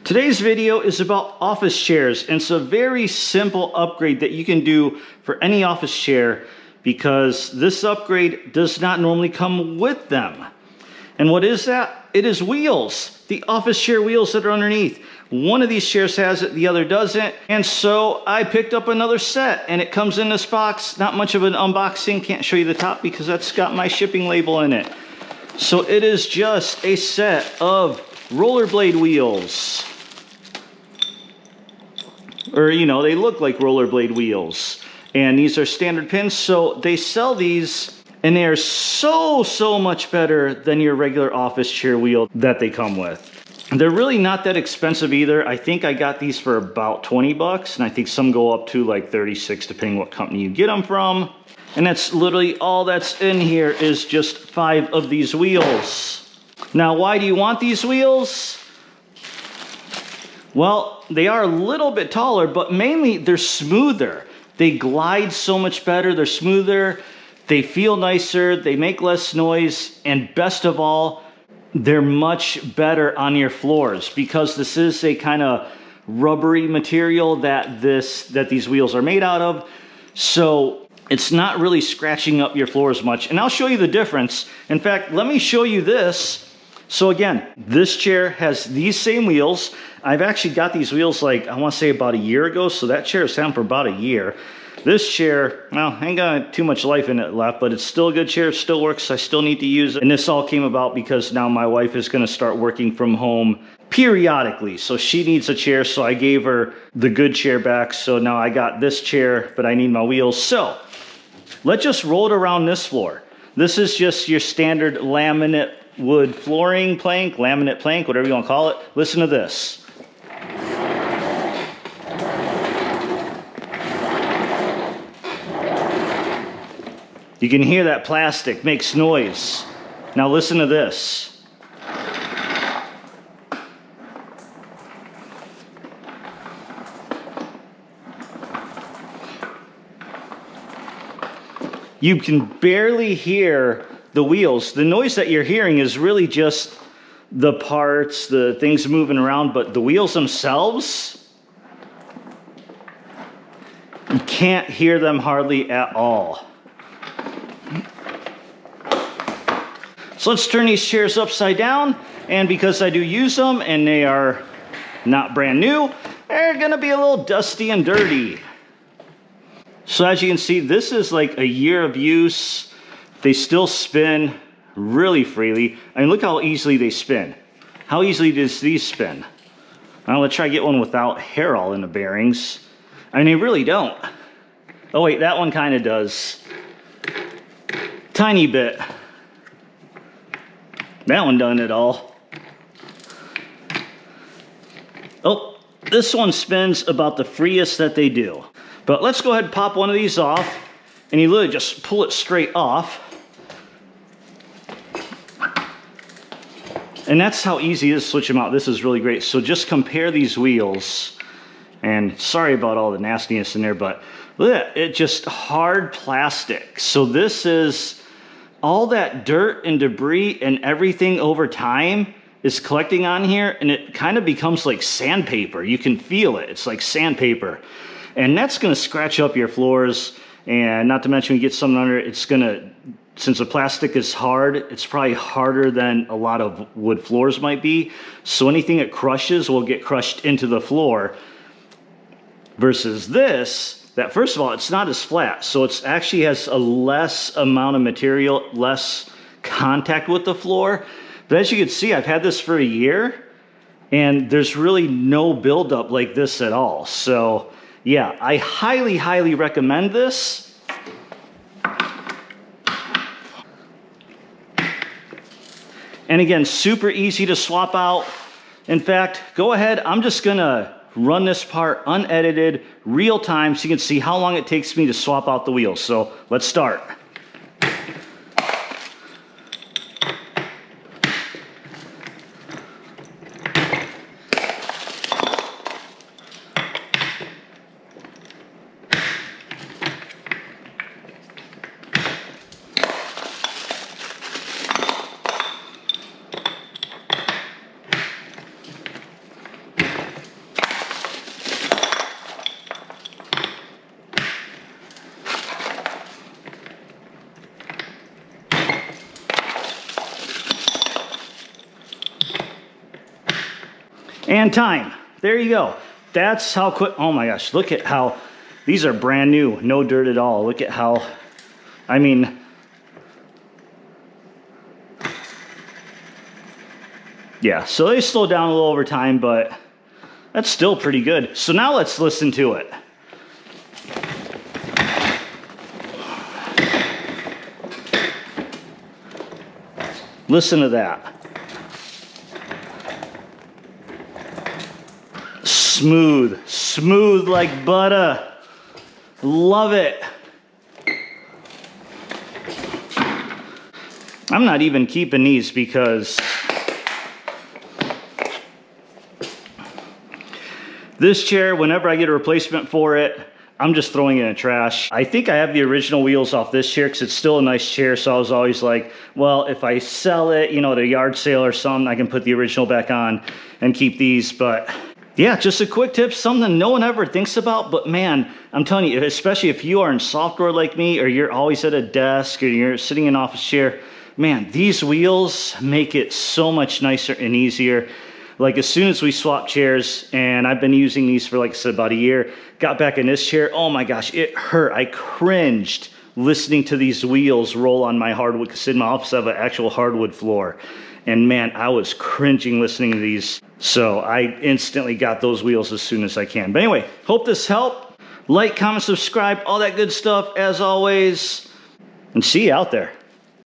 Today's video is about office chairs, and it's a very simple upgrade that you can do for any office chair because this upgrade does not normally come with them. And what is that? It is wheels, the office chair wheels that are underneath. One of these chairs has it, the other doesn't. And so I picked up another set and it comes in this box. Not much of an unboxing, can't show you the top because that's got my shipping label in it. So it is just a set of rollerblade wheels. Or, you know, they look like rollerblade wheels. And these are standard pins, so they sell these and they are so much better than your regular office chair wheel that they come with. They're really not that expensive either. I think I got these for about 20 bucks, and I think some go up to like 36 depending what company you get them from. And that's literally all that's in here is just 5 of these wheels. Now, why do you want these wheels? Well, they are a little bit taller, but mainly they're smoother. They glide so much better, they're smoother, they feel nicer, they make less noise, and best of all, they're much better on your floors because this is a kind of rubbery material that these wheels are made out of. So it's not really scratching up your floors much. And I'll show you the difference. In fact, let me show you this. So again, this chair has these same wheels. I've actually got these wheels like, I want to say about a year ago. So that chair is down for about a year. This chair, well, ain't got too much life in it left, but it's still a good chair. It still works. I still need to use it. And this all came about because now my wife is going to start working from home periodically. So she needs a chair. So I gave her the good chair back. So now I got this chair, but I need my wheels. So let's just roll it around this floor. This is just your standard laminate wood flooring plank, laminate plank, whatever you want to call it. Listen to this. You can hear that plastic makes noise. Now listen to this. You can barely hear the wheels. The noise that you're hearing is really just the parts, the things moving around, but the wheels themselves, you can't hear them hardly at all. So let's turn these chairs upside down, and because I do use them and they are not brand new, they're gonna be a little dusty and dirty. So as you can see, this is like a year of use. They still spin really freely. I mean, look how easily they spin. How easily does these spin? Now let's try to get one without hair all in the bearings. I mean, they really don't. Oh wait, that one kind of does. Tiny bit. That one done it all. Oh, this one spins about the freest that they do. But let's go ahead and pop one of these off, and you literally just pull it straight off. And that's how easy it is to switch them out. This is really great. So just compare these wheels. And sorry about all the nastiness in there, but look at that. It's just hard plastic. So this is all that dirt and debris and everything over time is collecting on here, and it kind of becomes like sandpaper. You can feel it. It's like sandpaper. And that's going to scratch up your floors. And not to mention, when you get something under it, it's going to, since the plastic is hard, it's probably harder than a lot of wood floors might be. So anything it crushes will get crushed into the floor. Versus this, that first of all, it's not as flat. So it actually has a less amount of material, less contact with the floor. But as you can see, I've had this for a year, and there's really no buildup like this at all. So yeah, I highly recommend this. And again, super easy to swap out. In fact, go ahead, I'm just gonna run this part unedited, real time, so you can see how long it takes me to swap out the wheels. So let's start. And time. There you go. That's how quick. Oh my gosh, look at how these are brand new, no dirt at all. Look at how, I mean, yeah, so they slow down a little over time, but that's still pretty good. So now let's listen to it. Listen to that. Smooth, smooth like butter. Love it. I'm not even keeping these because this chair, whenever I get a replacement for it, I'm just throwing it in the trash. I think I have the original wheels off this chair because it's still a nice chair. So I was always like, well, if I sell it, you know, at a yard sale or something, I can put the original back on and keep these. But yeah, just a quick tip, something no one ever thinks about. But man, I'm telling you, especially if you are in software like me, or you're always at a desk, or you're sitting in an office chair, man, these wheels make it so much nicer and easier. Like as soon as we swapped chairs, and I've been using these for like I said, about a year, got back in this chair, oh my gosh, it hurt. I cringed listening to these wheels roll on my hardwood, because in my office I have an actual hardwood floor. And man, I was cringing listening to these. So I instantly got those wheels as soon as I can. But anyway, hope this helped. Like, comment, subscribe, all that good stuff as always. And see you out there.